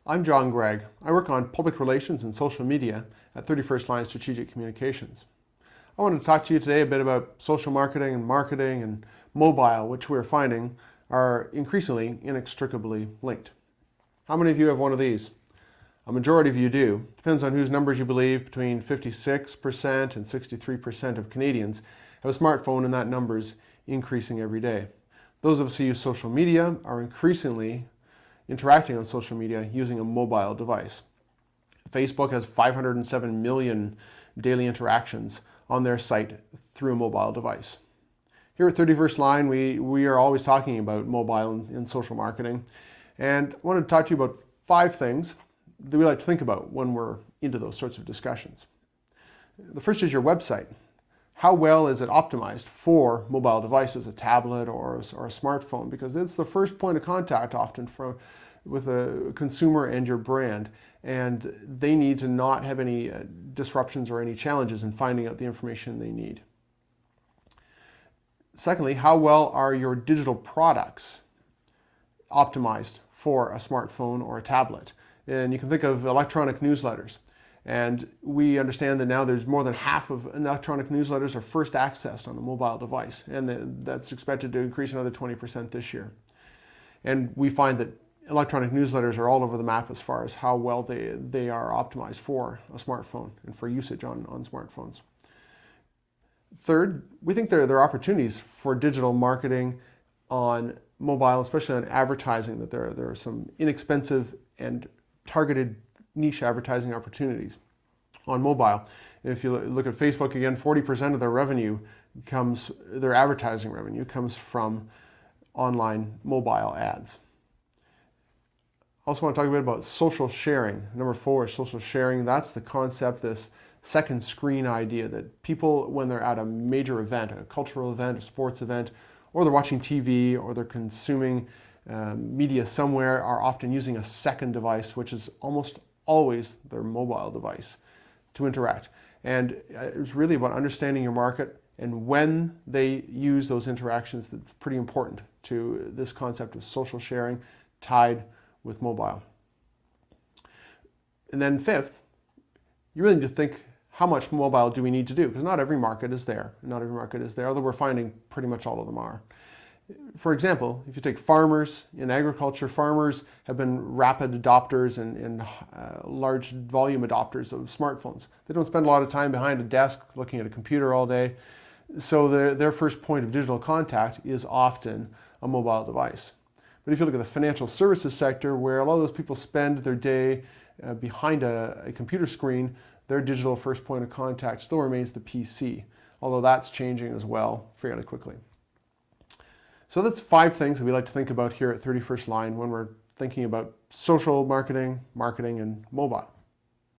I'm John Gregg. I work on public relations and social media at 31st Line Strategic Communications. I wanted to talk to you today a bit about social marketing and mobile, which we're finding are increasingly inextricably linked. How many of you have one of these? A majority of you do. Depends on whose numbers you believe. Between 56% and 63% of Canadians have a smartphone, and that number's increasing every day. Those of us who use social media are increasingly interacting on social media using a mobile device. Facebook has 507 million daily interactions on their site through a mobile device. Here at 31st Line, we are always talking about mobile and social marketing. And I wanted to talk to you about 5 things that we like to think about when we're into those sorts of discussions. The first is your website. How well is it optimized for mobile devices, a tablet or a smartphone? Because it's the first point of contact often with a consumer and your brand, and they need to not have any disruptions or any challenges in finding out the information they need. Secondly, how well are your digital products optimized for a smartphone or a tablet? And you can think of electronic newsletters. And we understand that now there's more than half of electronic newsletters are first accessed on a mobile device, and that's expected to increase another 20% this year. And we find that electronic newsletters are all over the map as far as how well they are optimized for a smartphone and for usage on smartphones. Third, we think there are opportunities for digital marketing on mobile, especially on advertising, that there are some inexpensive and targeted niche advertising opportunities on mobile. If you look at Facebook again, 40% of their advertising revenue comes from online mobile ads. I also want to talk a bit about social sharing. Number 4 is social sharing. That's the concept, this second screen idea that people, when they're at a major event, a cultural event, a sports event, or they're watching TV or they're consuming media somewhere, are often using a second device, which is almost always their mobile device, to interact. And it's really about understanding your market, and when they use those interactions, that's pretty important to this concept of social sharing tied with mobile. And then 5th, you really need to think, how much mobile do we need to do? Because not every market is there. Not every market is there, although we're finding pretty much all of them are. For example, if you take farmers in agriculture, farmers have been rapid adopters and large volume adopters of smartphones. They don't spend a lot of time behind a desk looking at a computer all day. So their first point of digital contact is often a mobile device. But if you look at the financial services sector, where a lot of those people spend their day behind a computer screen, their digital first point of contact still remains the PC, although that's changing as well fairly quickly. So that's 5 things that we like to think about here at 31st Line when we're thinking about social marketing, and mobile.